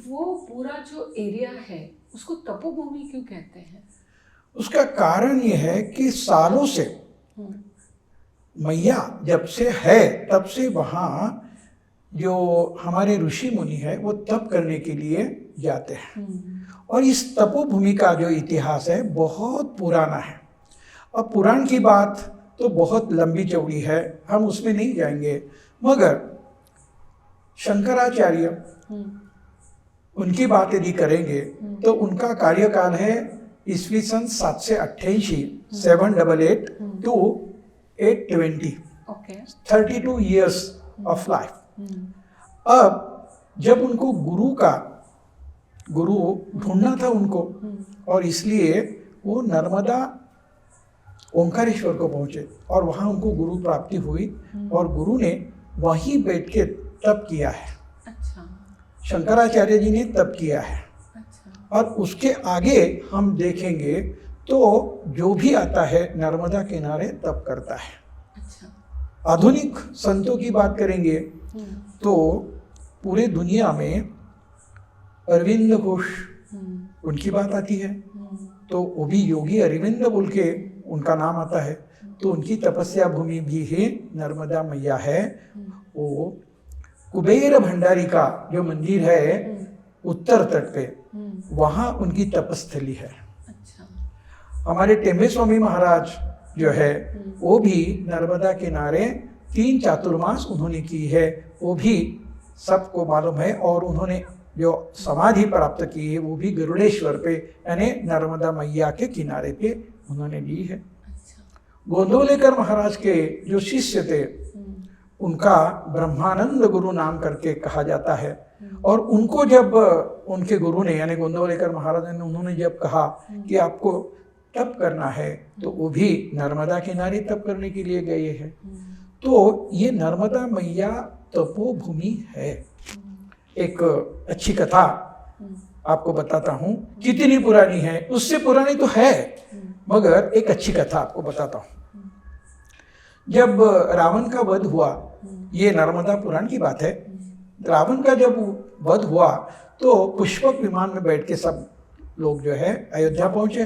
वो पूरा जो एरिया है उसको तपोभूमि क्यों कहते हैं? उसका कारण ये है कि सालों से मैया जब से है तब से वहाँ जो हमारे ऋषि मुनि है वो तप करने के लिए जाते हैं। और इस तपोभूमि का जो इतिहास है बहुत पुराना है। अब पुराण की बात तो बहुत लंबी चौड़ी है, हम उसमें नहीं जाएंगे, मगर शंकराचार्य उनकी बात यदि करेंगे तो उनका कार्यकाल है ईस्वी सन 788 788 टू 820, 32 years ऑफ लाइफ। अब जब उनको गुरु ढूंढना था उनको, और इसलिए वो नर्मदा ओंकारेश्वर को पहुंचे और वहाँ उनको गुरु प्राप्ति हुई और गुरु ने वहीं बैठ के तप किया है। अच्छा। शंकराचार्य जी ने तप किया है। अच्छा। और उसके आगे हम देखेंगे तो जो भी आता है नर्मदा किनारे तप करता है। अच्छा। आधुनिक संतों की बात करेंगे तो पूरे दुनिया में अरविंद घोष उनकी बात आती है, तो वो भी योगी अरविंद बोल के उनका नाम आता है। तो उनकी तपस्या भूमि भी है नर्मदा मैया है। वो कुबेर भंडारी का जो मंदिर है उत्तर तट पे, वहाँ उनकी तपस्थली है। अच्छा। हमारे टेम्बे स्वामी महाराज जो है वो भी नर्मदा किनारे 3 चातुर्मास उन्होंने की है, वो भी सबको मालूम है। और उन्होंने जो समाधि प्राप्त की है वो भी गरुड़ेश्वर पे यानी नर्मदा मैया के किनारे पे उन्होंने ली है। गोंदवलेकर महाराज के जो शिष्य थे उनका ब्रह्मानंद गुरु नाम करके कहा जाता है। और उनको जब उनके गुरु ने यानी गोंदवलेकर महाराज ने उन्होंने जब कहा कि आपको तप करना है तो वो भी नर्मदा किनारे तप करने के लिए गए हैं। तो ये नर्मदा मैया तपोभूमि है। एक अच्छी कथा आपको बताता हूँ, कितनी पुरानी है, उससे पुरानी तो है मगर एक अच्छी कथा आपको बताता हूँ। जब रावण का वध हुआ, ये नर्मदा पुराण की बात है, रावण का जब वध हुआ तो पुष्पक विमान में बैठ के सब लोग जो है अयोध्या पहुँचे।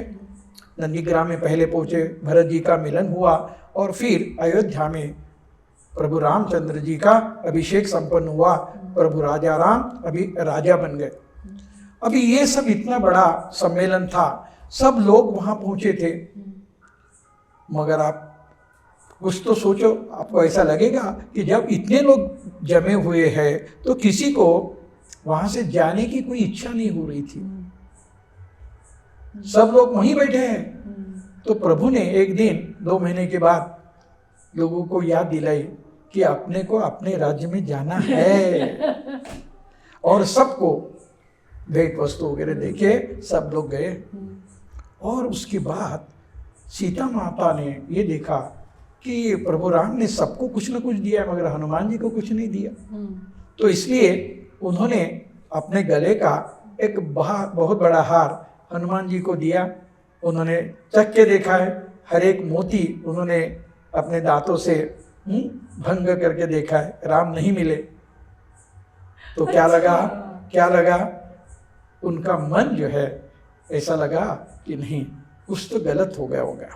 नंदीग्राम में पहले पहुँचे, भरत जी का मिलन हुआ और फिर अयोध्या में प्रभु रामचंद्र जी का अभिषेक संपन्न हुआ। प्रभु राजा राम अभी राजा बन गए। अभी ये सब इतना बड़ा सम्मेलन था, सब लोग वहाँ पहुँचे थे, मगर आप कुछ तो सोचो, आपको ऐसा लगेगा कि जब इतने लोग जमे हुए हैं तो किसी को वहाँ से जाने की कोई इच्छा नहीं हो रही थी, सब लोग वहीं बैठे हैं। तो प्रभु ने एक दिन 2 महीने के बाद लोगों को याद दिलाई कि अपने को अपने राज्य में जाना है। और सबको भेंट वस्तु वगैरह देके सब लोग गए। और उसके बाद सीता माता ने ये देखा कि प्रभु राम ने सबको कुछ न कुछ दिया मगर हनुमान जी को कुछ नहीं दिया। तो इसलिए उन्होंने अपने गले का एक बहुत बड़ा हार हनुमान जी को दिया। उन्होंने चख के देखा है, हर एक मोती उन्होंने अपने दांतों से भंग करके देखा है, राम नहीं मिले। तो क्या लगा उनका मन जो है ऐसा लगा कि नहीं, कुछ तो गलत हो गया होगा।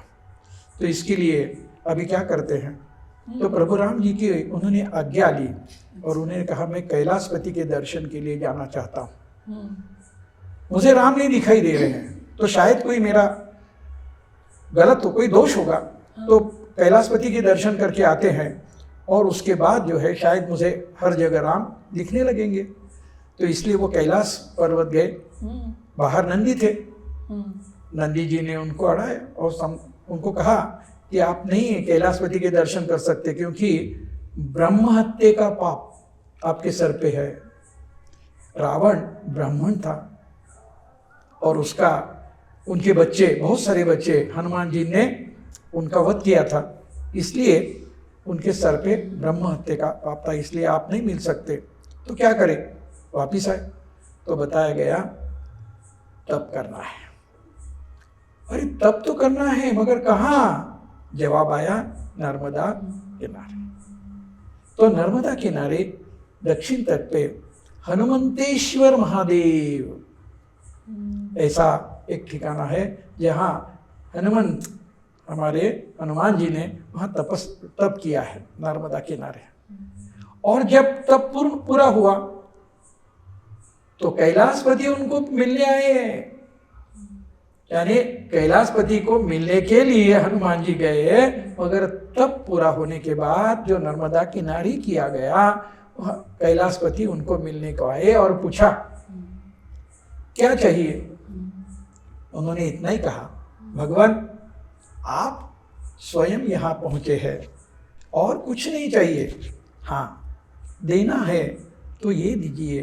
तो इसके लिए अभी क्या करते हैं, तो प्रभु राम जी की उन्होंने आज्ञा ली और उन्होंने कहा मैं कैलाशपति के दर्शन के लिए जाना चाहता हूँ, मुझे राम नहीं दिखाई दे रहे हैं, तो शायद कोई मेरा गलत हो, कोई दोष होगा, तो कैलाशपति के दर्शन करके आते हैं और उसके बाद जो है शायद मुझे हर जगह राम दिखने लगेंगे। तो इसलिए वो कैलाश पर्वत गए। बाहर नंदी थे, नंदी जी ने उनको अड़ाया और उनको कहा कि आप नहीं कैलाशपति के दर्शन कर सकते क्योंकि ब्रह्म हत्या का पाप आपके सर पे है। रावण ब्राह्मण था और उनके बच्चे, बहुत सारे बच्चे हनुमान जी ने उनका वध किया था, इसलिए उनके सर पे ब्रह्म हत्या का पाप था, इसलिए आप नहीं मिल सकते। तो क्या करें, वापिस आए तो बताया गया तप करना है। अरे तप तो करना है मगर कहाँ? जवाब आया नर्मदा किनारे। तो नर्मदा किनारे दक्षिण तट पे हनुमंतेश्वर महादेव, ऐसा एक ठिकाना है जहाँ हनुमंत, हमारे हनुमान जी ने वहाँ तप किया है नर्मदा किनारे। और जब तप पूरा हुआ तो कैलाशपति उनको मिलने आए हैं, यानी कैलाशपति को मिलने के लिए हनुमान जी गए, मगर तप पूरा होने के बाद जो नर्मदा किनारे किया गया, कैलाशपति उनको मिलने को आए और पूछा क्या चाहिए। उन्होंने इतना ही कहा, भगवान आप स्वयं यहाँ पहुँचे हैं और कुछ नहीं चाहिए, हाँ देना है तो ये दीजिए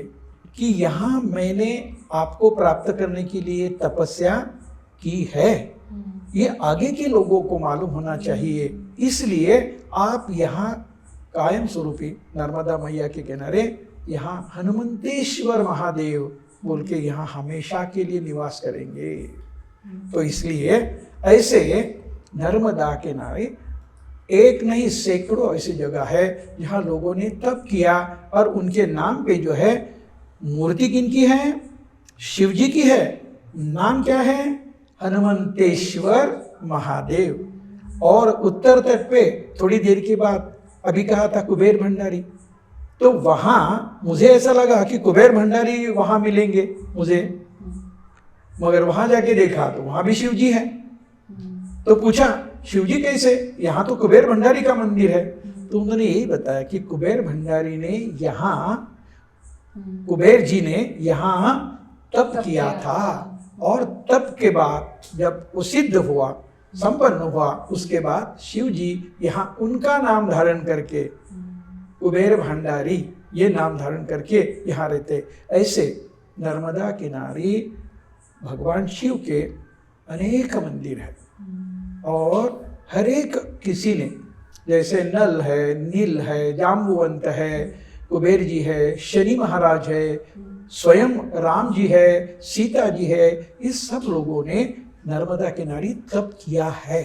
कि यहाँ मैंने आपको प्राप्त करने के लिए तपस्या की है, ये आगे के लोगों को मालूम होना चाहिए, इसलिए आप यहाँ कायम स्वरूपी नर्मदा मैया के किनारे यहाँ हनुमंतेश्वर महादेव बोल के यहाँ हमेशा के लिए निवास करेंगे। तो इसलिए ऐसे नर्मदा किनारे एक नहीं सैकड़ों ऐसी जगह है जहाँ लोगों ने तप किया और उनके नाम पे जो है मूर्ति किनकी है, शिव जी की है, नाम क्या है, हनुमंतेश्वर महादेव। और उत्तर तट पे थोड़ी देर के बाद अभी कहा था कुबेर भंडारी, तो वहाँ मुझे ऐसा लगा कि कुबेर भंडारी वहाँ मिलेंगे मुझे, मगर वहाँ जाके देखा तो वहाँ भी शिव जी है। तो पूछा शिव जी कैसे, यहाँ तो कुबेर भंडारी का मंदिर है। तो उन्होंने यही बताया कि कुबेर भंडारी ने यहाँ, कुबेर जी ने यहाँ तप किया था, और तप के बाद जब वो सिद्ध हुआ, संपन्न हुआ, उसके बाद शिव जी यहाँ उनका नाम धारण करके कुबेर भंडारी ये नाम धारण करके यहाँ रहते। ऐसे नर्मदा किनारे भगवान शिव के अनेक मंदिर हैं, और हर एक किसी ने, जैसे नल है, नील है, जाम्बुवंत है, कुबेर जी है, शनि महाराज है, स्वयं राम जी है, सीता जी है, इस सब लोगों ने नर्मदा किनारे तप किया है।